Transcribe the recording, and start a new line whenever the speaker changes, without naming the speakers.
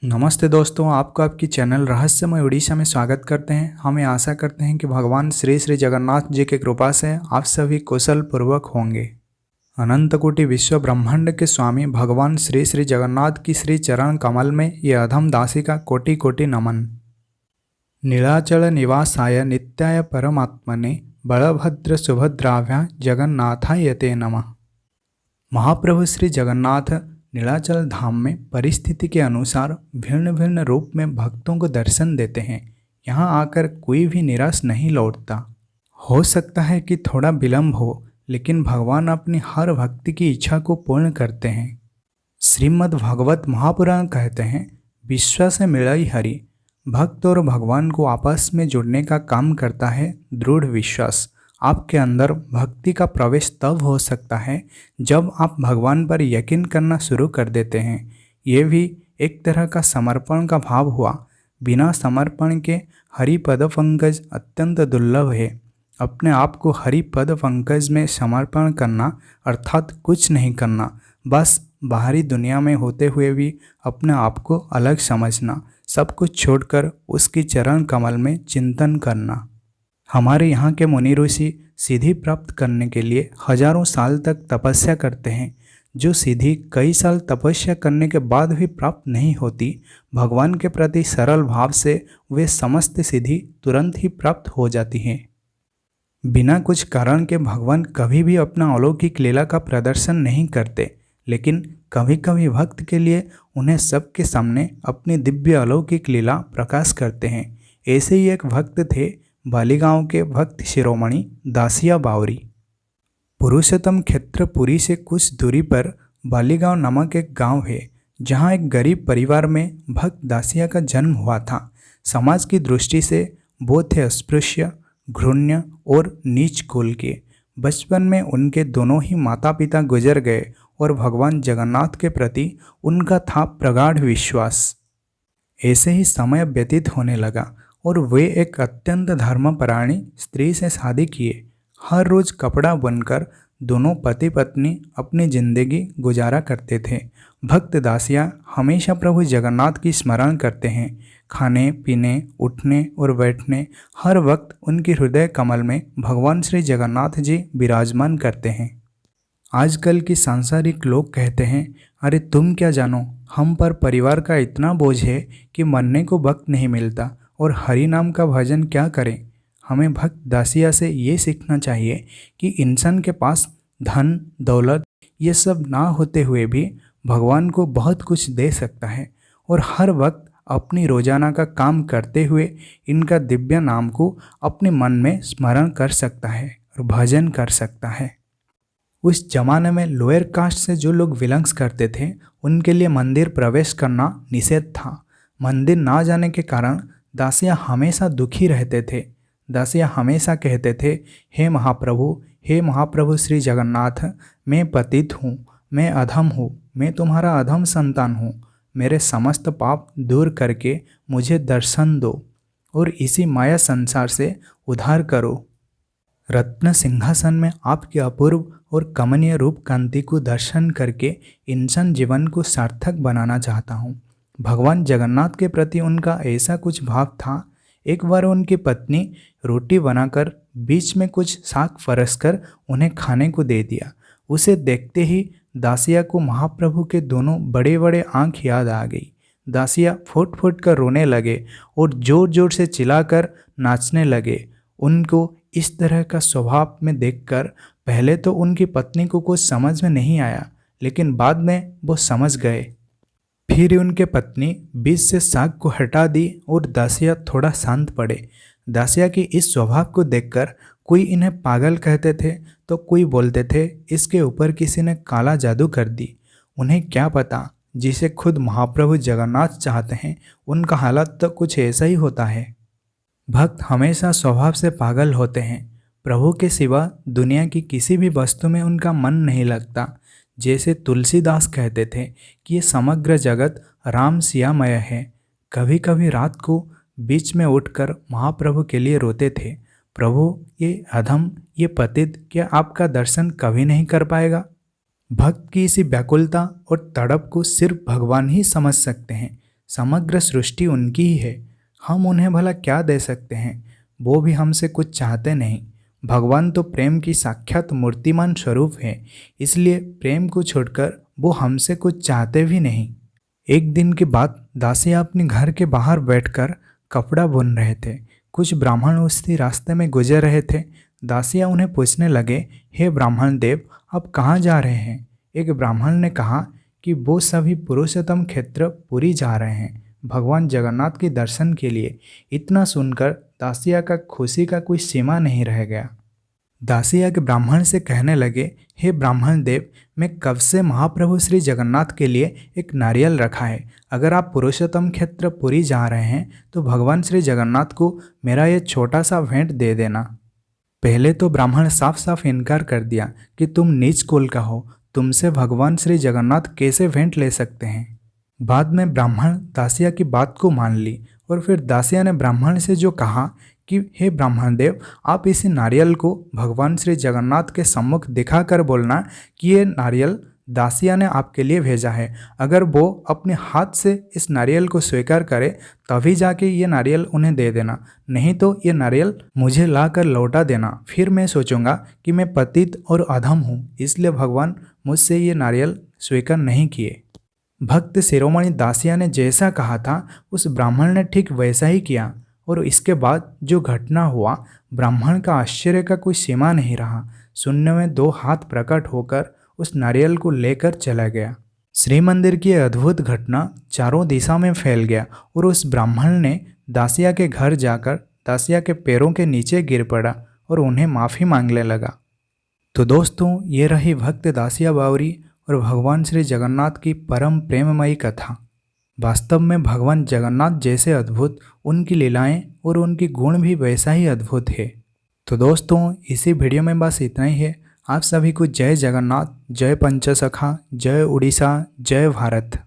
नमस्ते दोस्तों, आपको आपकी चैनल रहस्यमय उड़ीसा में स्वागत करते हैं। हमें आशा करते हैं कि भगवान श्री श्री जगन्नाथ जी की कृपा से आप सभी कुशल पूर्वक होंगे। अनंत कोटि विश्व ब्रह्मांड के स्वामी भगवान श्री श्री जगन्नाथ की श्री चरण कमल में ये अधम दासी का कोटि कोटि नमन। नीलाचल निवासाय नित्याय परमात्मने बलभद्र सुभद्राभ्या जगन्नाथाय ते नमः। महाप्रभु श्री जगन्नाथ नीलाचल धाम में परिस्थिति के अनुसार भिन्न भिन्न रूप में भक्तों को दर्शन देते हैं। यहाँ आकर कोई भी निराश नहीं लौटता। हो सकता है कि थोड़ा विलंब हो, लेकिन भगवान अपनी हर भक्ति की इच्छा को पूर्ण करते हैं। श्रीमद् भागवत महापुराण कहते हैं, विश्वास से मिलाई हरि। भक्त और भगवान को आपस में जुड़ने का काम करता है दृढ़ विश्वास। आपके अंदर भक्ति का प्रवेश तब हो सकता है जब आप भगवान पर यकीन करना शुरू कर देते हैं। ये भी एक तरह का समर्पण का भाव हुआ। बिना समर्पण के हरि पद पंकज अत्यंत दुर्लभ है। अपने आप को हरि पद पंकज में समर्पण करना अर्थात कुछ नहीं करना, बस बाहरी दुनिया में होते हुए भी अपने आप को अलग समझना, सब कुछ छोड़कर उसकी चरण कमल में चिंतन करना। हमारे यहाँ के मुनि ऋषि सिद्धि प्राप्त करने के लिए हजारों साल तक तपस्या करते हैं। जो सिद्धि कई साल तपस्या करने के बाद भी प्राप्त नहीं होती, भगवान के प्रति सरल भाव से वे समस्त सिद्धि तुरंत ही प्राप्त हो जाती हैं। बिना कुछ कारण के भगवान कभी भी अपना अलौकिक लीला का प्रदर्शन नहीं करते, लेकिन कभी कभी भक्त के लिए उन्हें सबके सामने अपनी दिव्य अलौकिक लीला प्रकाश करते हैं। ऐसे ही एक भक्त थे बालीगांव के भक्त शिरोमणि दासिया बावरी। पुरुषोत्तम क्षेत्र पुरी से कुछ दूरी पर बालीगांव नामक एक गांव है, जहां एक गरीब परिवार में भक्त दासिया का जन्म हुआ था। समाज की दृष्टि से वो थे अस्पृश्य, घृण्य और नीच कुल के। बचपन में उनके दोनों ही माता पिता गुजर गए और भगवान जगन्नाथ के प्रति उनका था प्रगाढ़ विश्वास। ऐसे ही समय व्यतीत होने लगा और वे एक अत्यंत धर्मपरायणी स्त्री से शादी किए। हर रोज कपड़ा बनकर दोनों पति पत्नी अपनी जिंदगी गुजारा करते थे। भक्त दासिया हमेशा प्रभु जगन्नाथ की स्मरण करते हैं। खाने पीने, उठने और बैठने हर वक्त उनकी हृदय कमल में भगवान श्री जगन्नाथ जी विराजमान करते हैं। आजकल की सांसारिक लोग कहते हैं, अरे तुम क्या जानो, हम पर परिवार का इतना बोझ है कि मरने को वक्त नहीं मिलता और हरि नाम का भजन क्या करें। हमें भक्त दासिया से ये सीखना चाहिए कि इंसान के पास धन दौलत ये सब ना होते हुए भी भगवान को बहुत कुछ दे सकता है और हर वक्त अपनी रोजाना का काम करते हुए इनका दिव्य नाम को अपने मन में स्मरण कर सकता है और भजन कर सकता है। उस जमाने में लोअर कास्ट से जो लोग बिलोंग्स करते थे, उनके लिए मंदिर प्रवेश करना निषेध था। मंदिर ना जाने के कारण दासिया हमेशा दुखी रहते थे। दासिया हमेशा कहते थे, हे महाप्रभु श्री जगन्नाथ, मैं पतित हूँ, मैं अधम हूँ, मैं तुम्हारा अधम संतान हूँ। मेरे समस्त पाप दूर करके मुझे दर्शन दो और इसी माया संसार से उद्धार करो। रत्न सिंहासन में आपके अपूर्व और कमनीय रूप कांति को दर्शन करके इंसान जीवन को सार्थक बनाना चाहता हूँ। भगवान जगन्नाथ के प्रति उनका ऐसा कुछ भाव था। एक बार उनकी पत्नी रोटी बनाकर बीच में कुछ शाक परसकर उन्हें खाने को दे दिया। उसे देखते ही दासिया को महाप्रभु के दोनों बड़े बड़े आंख याद आ गई। दासिया फुट फुट कर रोने लगे और जोर जोर से चिल्लाकर नाचने लगे। उनको इस तरह का स्वभाव में देखकर पहले तो उनकी पत्नी को कुछ समझ में नहीं आया, लेकिन बाद में वो समझ गए। फिर उनके पत्नी बीच से साग को हटा दी और दासिया थोड़ा शांत पड़े। दासिया की इस स्वभाव को देखकर कोई इन्हें पागल कहते थे तो कोई बोलते थे इसके ऊपर किसी ने काला जादू कर दी। उन्हें क्या पता, जिसे खुद महाप्रभु जगन्नाथ चाहते हैं उनका हालत तो कुछ ऐसा ही होता है। भक्त हमेशा स्वभाव से पागल होते हैं। प्रभु के सिवा दुनिया की किसी भी वस्तु में उनका मन नहीं लगता। जैसे तुलसीदास कहते थे कि ये समग्र जगत राम सियामय है। कभी कभी रात को बीच में उठकर महाप्रभु के लिए रोते थे, प्रभु ये अधम, ये पतित क्या आपका दर्शन कभी नहीं कर पाएगा। भक्त की इसी व्याकुलता और तड़प को सिर्फ भगवान ही समझ सकते हैं। समग्र सृष्टि उनकी ही है, हम उन्हें भला क्या दे सकते हैं। वो भी हमसे कुछ चाहते नहीं। भगवान तो प्रेम की साक्षात मूर्तिमान स्वरूप है, इसलिए प्रेम को छोड़कर वो हमसे कुछ चाहते भी नहीं। एक दिन की बात, दासियाँ अपने घर के बाहर बैठकर कपड़ा बुन रहे थे। कुछ ब्राह्मण उसी रास्ते में गुजर रहे थे। दासियाँ उन्हें पूछने लगे, हे ब्राह्मण देव, आप कहाँ जा रहे हैं। एक ब्राह्मण ने कहा कि वो सभी पुरुषोत्तम क्षेत्र पुरी जा रहे हैं, भगवान जगन्नाथ के दर्शन के लिए। इतना सुनकर दासिया का खुशी का कोई सीमा नहीं रह गया। दासिया के ब्राह्मण से कहने लगे, हे ब्राह्मण देव, मैं कब से महाप्रभु श्री जगन्नाथ के लिए एक नारियल रखा है। अगर आप पुरुषोत्तम क्षेत्र पुरी जा रहे हैं तो भगवान श्री जगन्नाथ को मेरा ये छोटा सा भेंट दे देना। पहले तो ब्राह्मण साफ साफ इनकार कर दिया कि तुम नीच कुल का हो, तुमसे भगवान श्री जगन्नाथ कैसे भेंट ले सकते हैं। बाद में ब्राह्मण दासिया की बात को मान ली और फिर दासिया ने ब्राह्मण से जो कहा कि हे ब्राह्मण देव, आप इस नारियल को भगवान श्री जगन्नाथ के सम्मुख दिखाकर बोलना कि ये नारियल दासिया ने आपके लिए भेजा है। अगर वो अपने हाथ से इस नारियल को स्वीकार करे तभी जाके ये नारियल उन्हें दे देना, नहीं तो ये नारियल मुझे ला कर लौटा देना। फिर मैं सोचूंगा कि मैं पतित और अधम हूँ, इसलिए भगवान मुझसे ये नारियल स्वीकार नहीं किए। भक्त शिरोमणि दासिया ने जैसा कहा था उस ब्राह्मण ने ठीक वैसा ही किया और इसके बाद जो घटना हुआ, ब्राह्मण का आश्चर्य का कोई सीमा नहीं रहा। शून्य में 2 हाथ प्रकट होकर उस नारियल को लेकर चला गया। श्री मंदिर की यह अद्भुत घटना चारों दिशा में फैल गया और उस ब्राह्मण ने दासिया के घर जाकर दासिया के पैरों के नीचे गिर पड़ा और उन्हें माफ़ी मांगने लगा। तो दोस्तों, ये रही भक्त दासिया बावरी और भगवान श्री जगन्नाथ की परम प्रेममयी कथा। वास्तव में भगवान जगन्नाथ जैसे अद्भुत उनकी लीलाएं और उनकी गुण भी वैसा ही अद्भुत है। तो दोस्तों, इसी वीडियो में बस इतना ही है। आप सभी को जय जगन्नाथ, जय पंचसखा, जय उड़ीसा, जय भारत।